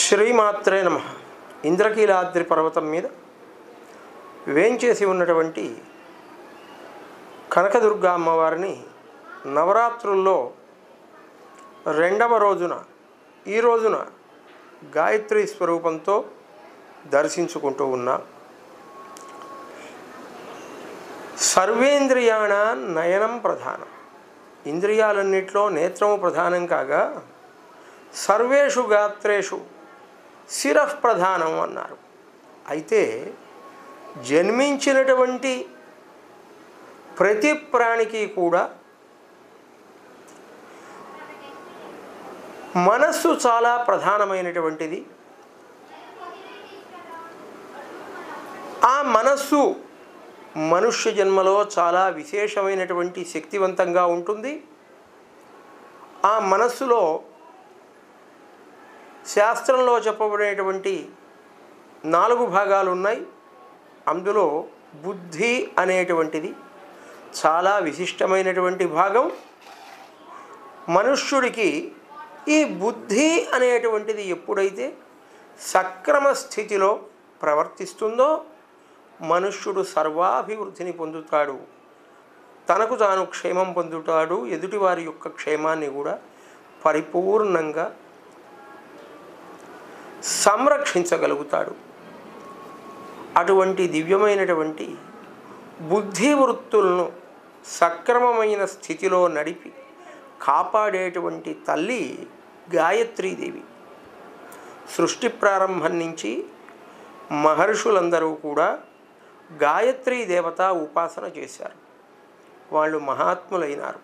శ్రీమాత్రే నమః. ఇంద్రకీలాద్రి పర్వతం మీద వేంచేసి ఉన్నటువంటి కనకదుర్గా అమ్మవారిని నవరాత్రుల్లో రెండవ రోజున ఈ రోజున గాయత్రి స్వరూపంతో దర్శించుకుంటూ ఉన్నాం. సర్వేంద్రియాణ నయనం ప్రధానం. ఇంద్రియాలన్నిట్లో నేత్రము ప్రధానం కాగా సర్వేషు గాత్రేషు శిరః ప్రధానం అన్నారు. అయితే జన్మించినటువంటి ప్రతి ప్రాణికి కూడా మనస్సు చాలా ప్రధానమైనటువంటిది. ఆ మనస్సు మనుష్య జన్మలో చాలా విశేషమైనటువంటి శక్తివంతంగా ఉంటుంది. ఆ మనస్సులో శాస్త్రంలో చెప్పబడేటువంటి 4 భాగాలు ఉన్నాయి. అందులో బుద్ధి అనేటువంటిది చాలా విశిష్టమైనటువంటి భాగం. మనుష్యుడికి ఈ బుద్ధి అనేటువంటిది ఎప్పుడైతే సక్రమ స్థితిలో ప్రవర్తిస్తుందో మనుష్యుడు సర్వాభివృద్ధిని పొందుతాడు, తనకు తాను క్షేమం పొందుతాడు, ఎదుటివారి యొక్క క్షేమాన్ని కూడా పరిపూర్ణంగా సంరక్షించగలుగుతాడు. అటువంటి దివ్యమైనటువంటి బుద్ధి వృత్తులను సక్రమమైన స్థితిలో నడిపి కాపాడేటువంటి తల్లి గాయత్రీదేవి. సృష్టి ప్రారంభం నుంచి మహర్షులందరూ కూడా గాయత్రీ దేవత ఉపాసన చేశారు. వాళ్ళు మహాత్ములైనారు.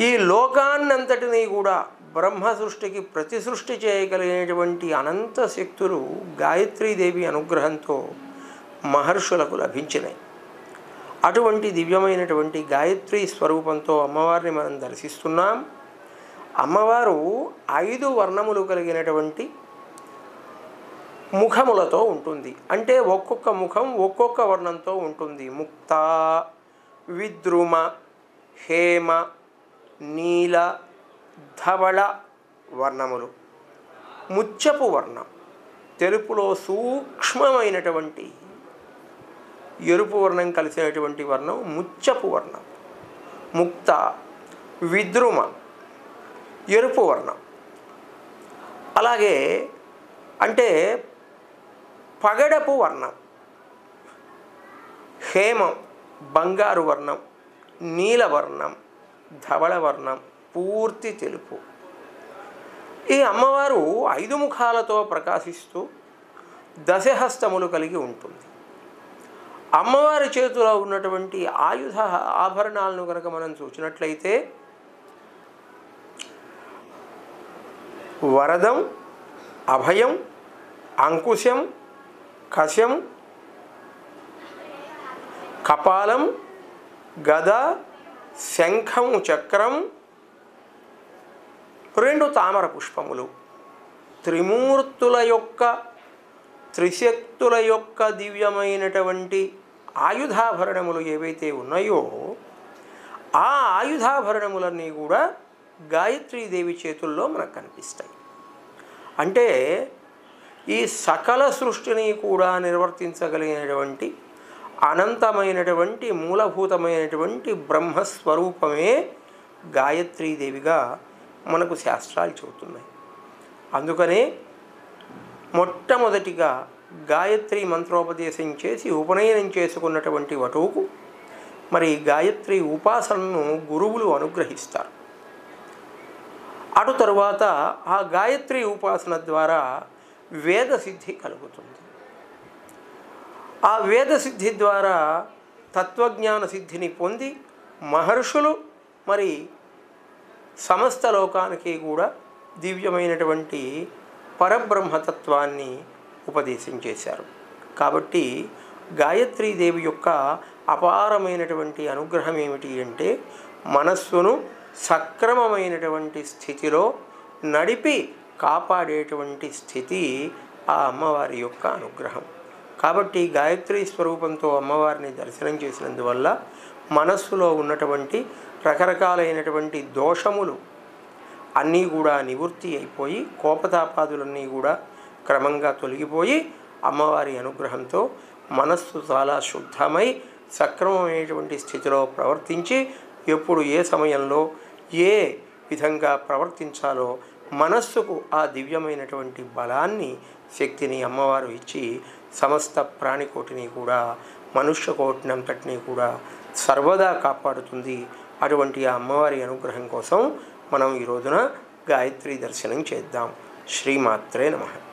ఈ లోకాన్నంతటినీ కూడా బ్రహ్మ సృష్టికి ప్రతి సృష్టి చేయగలిగినటువంటి అనంత శక్తులు గాయత్రీదేవి అనుగ్రహంతో మహర్షులకు లభించినాయి. అటువంటి దివ్యమైనటువంటి గాయత్రీ స్వరూపంతో అమ్మవారిని మనం దర్శిస్తున్నాం. అమ్మవారు 5 వర్ణములు కలిగినటువంటి ముఖములతో ఉంటుంది. అంటే ఒక్కొక్క ముఖం ఒక్కొక్క వర్ణంతో ఉంటుంది. ముక్త, విద్రుమ, హేమ, నీల, ధవళ వర్ణములు. ముచ్చపు వర్ణం, తెలుపులో సూక్ష్మమైనటువంటి ఎరుపు వర్ణం కలిసినటువంటి వర్ణం ముచ్చపు వర్ణం. ముక్త, విద్రుమ ఎరుపు వర్ణం. అలాగే అంటే పగడపు వర్ణం, హేమం బంగారు వర్ణం, నీలవర్ణం, ధవళ వర్ణం పూర్తి తెలుపు. ఈ అమ్మవారు 5 ముఖాలతో ప్రకాశిస్తూ దశహస్తములు కలిగి ఉంటుంది. అమ్మవారి చేతిలో ఉన్నటువంటి ఆయుధ ఆభరణాలను కనుక మనం చూసినట్లయితే వరదం, అభయం, అంకుశం, కశం, కపాలం, గద, శంఖం, చక్రం, 2 తామర పుష్పములు. త్రిమూర్తుల యొక్క త్రిశక్తుల యొక్క దివ్యమైనటువంటి ఆయుధాభరణములు ఏవైతే ఉన్నాయో ఆ ఆయుధాభరణములన్నీ కూడా గాయత్రీదేవి చేతుల్లో మనకు కనిపిస్తాయి. అంటే ఈ సకల సృష్టిని కూడా నిర్వర్తించగలిగినటువంటి అనంతమైనటువంటి మూలభూతమైనటువంటి బ్రహ్మస్వరూపమే గాయత్రీదేవిగా మనకు శాస్త్రాలు చెబుతున్నాయి. అందుకనే మొట్టమొదటిగా గాయత్రి మంత్రోపదేశం చేసి ఉపనయనం చేసుకున్నటువంటి వటువుకు మరి గాయత్రి ఉపాసనను గురువులు అనుగ్రహిస్తారు. అటు తరువాత ఆ గాయత్రి ఉపాసన ద్వారా వేదసిద్ధి కలుగుతుంది. ఆ వేదసిద్ధి ద్వారా తత్వజ్ఞాన సిద్ధిని పొంది మహర్షులు మరి సమస్త లోకానికి కూడా దివ్యమైనటువంటి పరబ్రహ్మతత్వాన్ని ఉపదేశం చేశారు. కాబట్టి గాయత్రీదేవి యొక్క అపారమైనటువంటి అనుగ్రహం ఏమిటి అంటే మనస్సును సక్రమమైనటువంటి స్థితిలో నడిపి కాపాడేటువంటి స్థితి ఆ అమ్మవారి యొక్క అనుగ్రహం. కాబట్టి గాయత్రీ స్వరూపంతో అమ్మవారిని దర్శనం చేసినందువల్ల మనస్సులో ఉన్నటువంటి రకరకాలైనటువంటి దోషములు అన్నీ కూడా నివృత్తి అయిపోయి కోపతాపాదులన్నీ కూడా క్రమంగా తొలగిపోయి అమ్మవారి అనుగ్రహంతో మనస్సు చాలా శుద్ధమై సక్రమమైనటువంటి స్థితిలో ప్రవర్తించి ఎప్పుడు ఏ సమయంలో ఏ విధంగా ప్రవర్తించాలో మనస్సుకు ఆ దివ్యమైనటువంటి బలాన్ని శక్తిని అమ్మవారు ఇచ్చి సమస్త ప్రాణికోటిని కూడా మనుష్య కోటినంతటినీ కూడా సర్వదా కాపాడుతుంది. అటువంటి ఆ అమ్మవారి అనుగ్రహం కోసం మనం ఈ రోజున గాయత్రి దర్శనం చేద్దాం. శ్రీమాత్రే నమః.